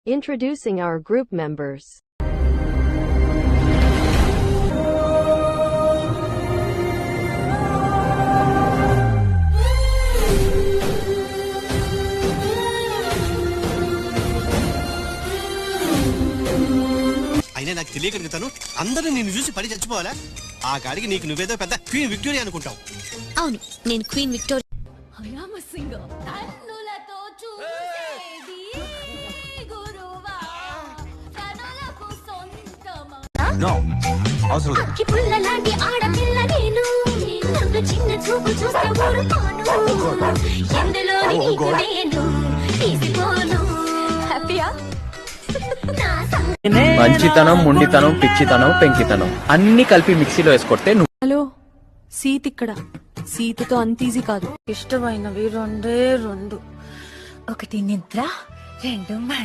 Introducing our group members. అయినా నాకు తెలియగలుగుతాను అందరూ నిన్ను చూసి పడి చచ్చిపోవాలా? ఆ గాడికి నీకు నువ్వేదో పెద్ద క్వీన్ విక్టోరియా అనుకుంటావు. అవును, నేను క్వీన్ విక్టోరియా. మంచితనం, ముండితనం, పిచ్చితనం, పెంకితనం అన్ని కలిపి మిక్సీలో వేసుకొడితే నువ్వు. హలో, సీత ఇక్కడ. సీతతో అంత ఈజీ కాదు. ఇష్టమైనవి రెండే రెండు, ఒకటి నిద్ర, రెండు